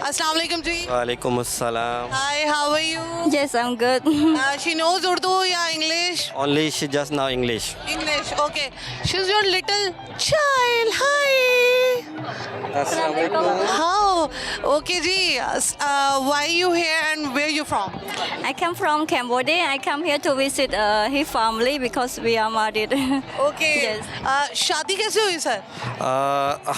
Assalamu alaikum ji. वालेकुम अस्सलाम. Hi, how are you? Yes, I'm good. She knows Urdu या English? Only she just now English. English, okay. She's your little child. Hi. How? Okay ji. Why you here and where you from? I come from Cambodia. I come here to visit his family because we are married. Okay. Yes. शादी कैसे हुई sir?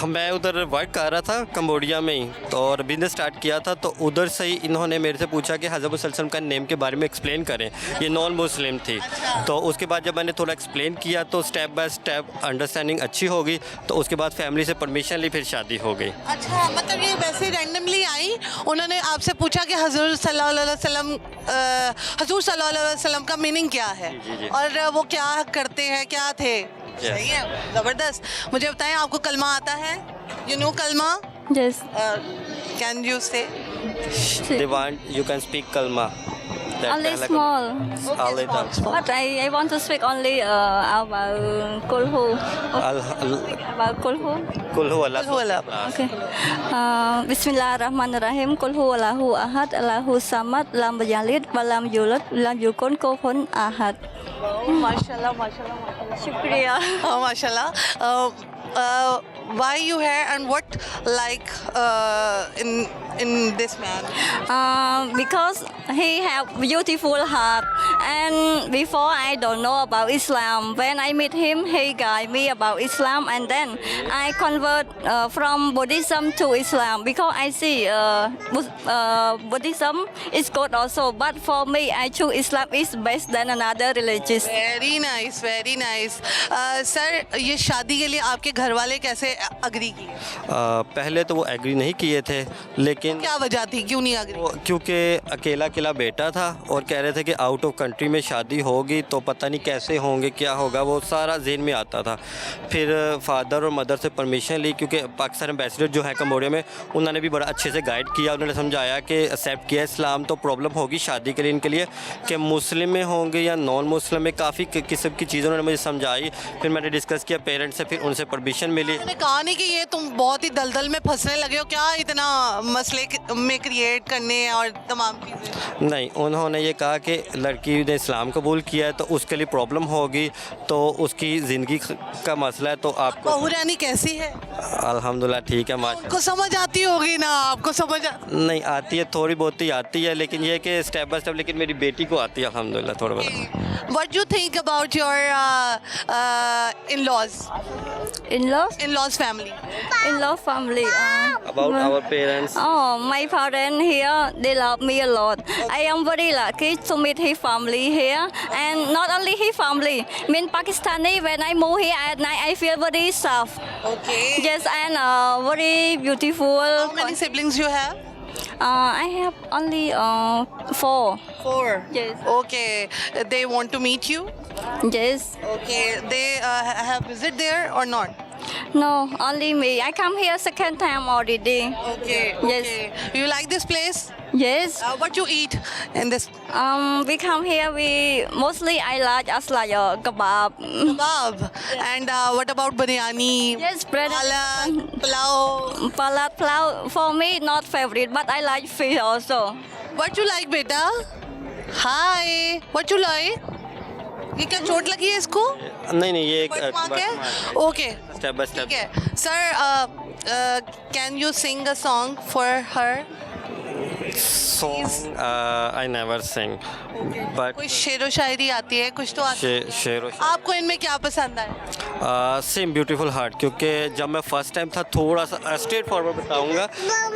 मैं उधर work कर रहा था Cambodia में ही तो और बिजनेस स्टार्ट किया था तो उधर से ही इन्होंने मेरे से पूछा कि हज़रत सल्लम का नेम के बारे में एक्सप्लेन करें. ये नॉन मुस्लिम थी तो उसके बाद जब मैंने थोड़ा एक्सप्लेन किया तो स्टेप बाय स्टेप अंडरस्टैंडिंग अच्छी हो गई तो उसके बाद फैमिली से परमिशन ली फिर शादी हो गई. अच्छा, मतलब ये वैसे रैंडमली आई, उन्होंने आपसे पूछा कि हजूर सल्लल्लाहु अलैहि वसल्लम का मीनिंग क्या है और वो क्या करते हैं, क्या थे. सही है, ज़बरदस्त. मुझे बताएं, आपको कलमा आता है? यू नो कलमा? Yes. कैन यू से? They want you can speak kalma. That Only पहला small. A little. But I want to speak only about Kulhu. About Kulhu. कुल हु अल्लाह. कुल who Allah. Okay. Bismillahirrahmanirrahim. Kulhu Allahu ahad. Allahu samad. Lam yalid. Walam yulad. Lam yakun kufuwan ahad. माशाल्लाह माशाल्लाह माशाल्लाह. Shukriya. माशाल्लाह. Why you here and what like in this man? Because he have beautiful heart and before I don't know about Islam. When I meet him, he guide me about Islam and then I convert from Buddhism to Islam because I see Buddhism is good also. But for me, I choose Islam is best than another religion. Very nice very nice. Sir, ये शादी के लिए आपके घर वाले कैसे agree किए? पहले तो वो एग्री नहीं किए थे लेकिन क्या वजह थी, क्यों नहीं अग्री? क्योंकि अकेला अकेला बेटा था और कह रहे थे कि आउट ऑफ कंट्री में शादी होगी तो पता नहीं कैसे होंगे, क्या होगा, वो सारा जहन में आता था. फिर फादर और मदर से परमिशन ली क्योंकि पाकिस्तान एम्बेसडर जो है कंबोडिया में उन्होंने भी बड़ा अच्छे से गाइड किया. उन्होंने समझाया कि एक्सेप्ट किया इस्लाम तो प्रॉब्लम होगी शादी के लिए इनके लिए कि मुस्लिम में होंगे या नॉन मुस्लिम में. काफ़ी किस्म की चीज़ें उन्होंने मुझे समझाई. फिर मैंने डिस्कस किया पेरेंट्स से, फिर उनसे परमिशन मिली. मैंने कहा नहीं कि ये तुम बहुत ही दलदल में फंसने लगे हो, क्या इतना मसले में क्रिएट करने हैं और तमाम चीज़ें. नहीं, उन्होंने ये कहा कि लड़की ने इस्लाम कबूल किया है तो उसके लिए प्रॉब्लम होगी तो उसकी ज़िंदगी का मसला है तो आपको. बहू रानी कैसी है? अल्हम्दुलिल्लाह ठीक है माशा. को समझ आती होगी ना, आपको समझ नहीं आती है, थोड़ी बहुत ही आती है लेकिन ये कि स्टेप बाय स्टेप. लेकिन मेरी बेटी को आती है अल्हम्दुलिल्लाह थोड़ा बहुत. What do you think about your in-laws? In-laws family? In-law family. About our parents. Oh, my parents here, they love me a lot. I am very lucky to meet his family here. And not only his family, mean Pakistani, when I move here at night, I feel very safe. Okay. Yes, and very beautiful. How many siblings you have? I have only 4. 4. Yes. Okay. They want to meet you? Yes. Okay. They have visit there or not? No, only me. I come here second time already. Okay. Yes. Okay. You like this place? Yes. What you eat in this? We come here. We mostly I like us like kebab. Kebab. And what about biryani? Yes, bread. Palak, pulao. Palat plow for me not favorite, but I like fish also. What you like, beta? Hi. What you like? ये क्या चोट लगी है इसको? नहीं ये एक Birthmark है? Okay. Step by step. ठीक है. Sir, can you sing a song for her? Song I never sing but कोई शेरो शायरी आती है, कुछ तो आती है. शेर आपको इनमें क्या पसंद आया? Same beautiful heart. क्योंकि जब मैं फर्स्ट टाइम था थोड़ा सा स्ट्रेट फॉरवर्ड बताऊंगा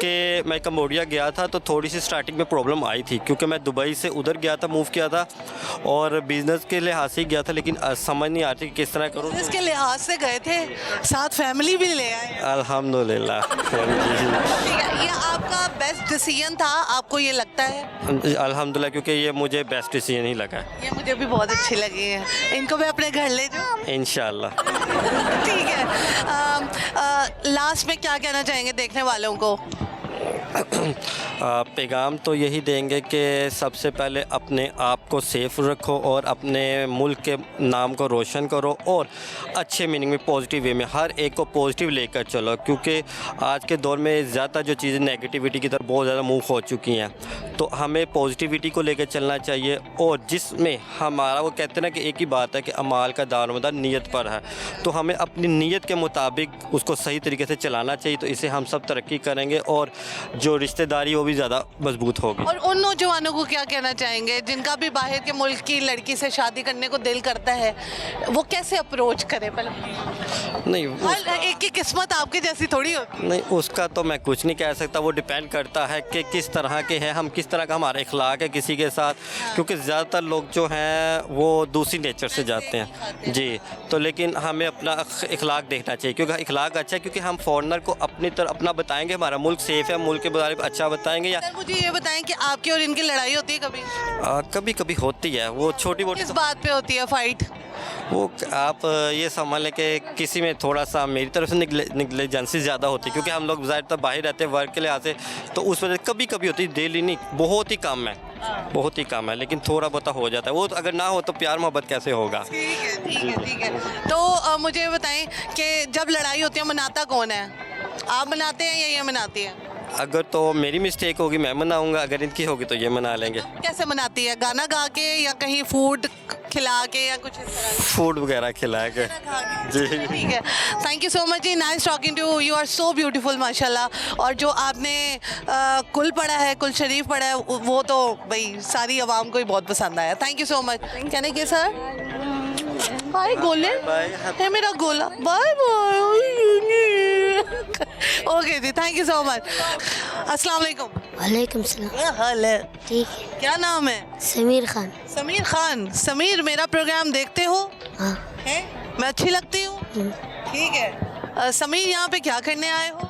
कि मैं कंबोडिया गया था तो थोड़ी सी स्टार्टिंग में प्रॉब्लम आई थी क्योंकि मैं दुबई से उधर गया था, मूव किया था और बिज़नेस के लिहाज से गया था लेकिन समझ नहीं आती कि किस तरह करूँ. इसके लिहाज से गए थे, साथ फैमिली भी ले आए. अल्हम्दुलिल्लाह. ठीक है. ये आपका बेस्ट डिसीजन था, आपको ये लगता है? अल्हम्दुलिल्लाह क्योंकि ये मुझे बेस्ट डिसीजन ही लगा. ये मुझे भी बहुत अच्छी लगी है. इनको मैं अपने घर ले जाऊँ? इंशाल्लाह. ठीक है. लास्ट में क्या कहना चाहेंगे देखने वालों को? पैगाम तो यही देंगे कि सबसे पहले अपने आप को सेफ़ रखो और अपने मुल्क के नाम को रोशन करो और अच्छे मीनिंग में पॉजिटिव वे में हर एक को पॉजिटिव लेकर चलो, क्योंकि आज के दौर में ज़्यादा जो चीज़ें नेगेटिविटी की तरफ बहुत ज़्यादा मूव हो चुकी हैं। तो हमें पॉजिटिविटी को लेकर चलना चाहिए और जिसमें हमारा वो कहते हैं ना कि एक ही बात है कि अमाल का दारोमदार नीयत पर है, तो हमें अपनी नीयत के मुताबिक उसको सही तरीके से चलाना चाहिए। तो इससे हम सब तरक्की करेंगे और जो रिश्तेदारी वो भी ज़्यादा मजबूत होगी। और उन नौजवानों को क्या कहना चाहेंगे जिनका भी बाहर के मुल्क की लड़की से शादी करने को दिल करता है, वो कैसे अप्रोच करे? पहले नहीं हर एक की किस्मत आपकी जैसी थोड़ी होती। नहीं उसका तो मैं कुछ नहीं कह सकता, वो डिपेंड करता है कि किस तरह के हैं हम, किस तरह का हमारा इखलाक है किसी के साथ, क्योंकि ज़्यादातर लोग जो हैं वो दूसरी नेचर से जाते हैं जी। तो लेकिन हमें अपना इखलाक देखना चाहिए, क्योंकि इखलाक अच्छा है, क्योंकि हम फॉरनर को अपनी तरफ अपना बताएंगे हमारा मुल्क सेफ़ है, मुल्क के बारे में अच्छा बताएंगे। या सर मुझे ये बताएं कि आपकी और इनकी लड़ाई होती है कभी? कभी कभी होती है, वो छोटी मोटी। किस बात पे होती है फाइट? वो आप ये समझ लें कि किसी में थोड़ा सा मेरी तरफ से निगलेजेंसी ज़्यादा होती है, क्योंकि हम लोग ज़्यादातर बाहर रहते हैं वर्क के लिहाज से, तो उस वजह से कभी कभी होती है, डेली नहीं, बहुत ही कम है, बहुत ही कम है, लेकिन थोड़ा बहुत हो जाता है। वो तो अगर ना हो तो प्यार मोहब्बत कैसे होगा? ठीक है ठीक है ठीक है। तो मुझे बताएं कि जब लड़ाई होती है मनाता कौन है? आप मनाते हैं या ये मनाती है? अगर तो मेरी मिस्टेक होगी मैं मनाऊंगा, अगर इनकी होगी तो ये मना लेंगे। कैसे मनाती है? गाना गा के या कहीं फूड खिला के या कुछ इस तरह? फूड वगैरह खिला के जी। ठीक है, थैंक यू सो मच जी, nice talking to you, are so beautiful माशाल्लाह। और जो आपने कुल पढ़ा है, कुल शरीफ पढ़ा है, वो तो भाई सारी आवाम को ही बहुत पसंद आया। Thank you so much. कहने के सर हाय गोले है मेरा गोला, बाय बाय। ओके जी, थैंक यू सो मच। अस्सलाम वालेकुम। वालेकुम सलाम। क्या हाल है? ठीक है। क्या नाम है? समीर खान। समीर खान। समीर, मेरा प्रोग्राम देखते हो? हाँ। है? मैं अच्छी लगती हूँ? ठीक है। समीर, यहाँ पे क्या करने आए हो?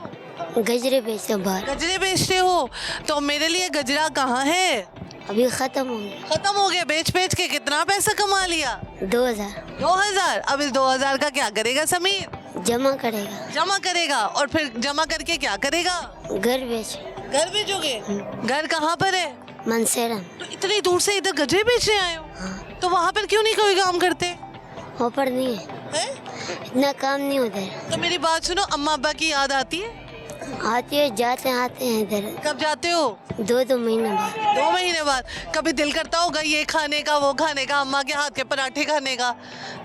गजरे बेचते बाहर। गजरे बेचते हो? तो मेरे लिए गजरा कहाँ है? अभी खत्म हो गया। खत्म हो गया? बेच बेच के कितना पैसा कमा लिया? 2000। 2000? अब इस 2000 का क्या करेगा समीर? जमा करेगा। जमा करेगा? और फिर जमा करके क्या करेगा? घर बेच। घर बेचोगे? घर कहाँ पर है? मनसेरा। तो इतनी दूर से इधर गजरे बेचने आए हो? हाँ। तो वहाँ पर क्यों नहीं कोई काम करते? ऊपर नहीं है, हैं? इतना काम नहीं होता है। तो मेरी बात सुनो, अम्मा अब्बा की याद आती है? आती है, जाते आते हैं इधर। कब जाते हो? 2 महीने बाद। 2 महीने बाद? कभी दिल करता होगा ये खाने का, वो खाने का, अम्मा के हाथ के पराठे खाने का,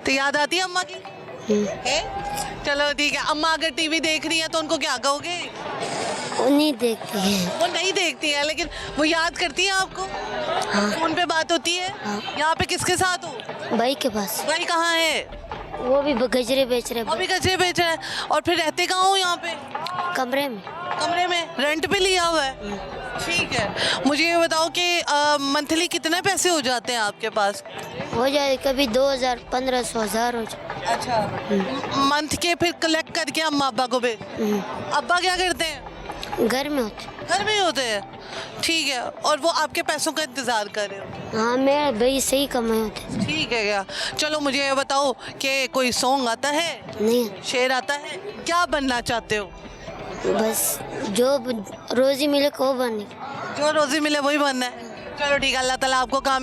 तो याद आती है अम्मा की? है? चलो ठीक है। अम्मा अगर टीवी देख रही है तो उनको क्या कहोगे? वो नहीं देखती है। वो नहीं देखती है, लेकिन वो याद करती है आपको? हाँ। फोन पे बात होती है? हाँ। यहाँ पे किसके साथ हो? भाई के पास। भाई कहाँ है? वो भी गजरे बेच रहे। अभी गजरे बेच रहा है। और फिर रहते कहाँ हो यहाँ पे? कमरे में। कमरे में रेंट पे लिया हुआ है? ठीक है। मुझे ये बताओ कि मंथली कितने पैसे हो जाते हैं आपके पास? हो जाए कभी 2000, 1500, 1000 हो जाए। अच्छा। मंथ के फिर कलेक्ट करके अम्मा अब्बा को भेज। अब्बा क्या करते हैं? घर में होते। घर में ही होते हैं? ठीक है। और वो आपके पैसों का इंतजार कर रहे हो? हाँ, मेरे भाई सही कमाए होते। ठीक है क्या? चलो मुझे ये बताओ कि कोई सॉन्ग आता है? नहीं, शेर आता है? क्या बनना चाहते हो? बस जो रोजी मिले को बनने। जो रोजी मिले वही बनना है? चलो ठीक है, अल्लाह ताला आपको कामयाब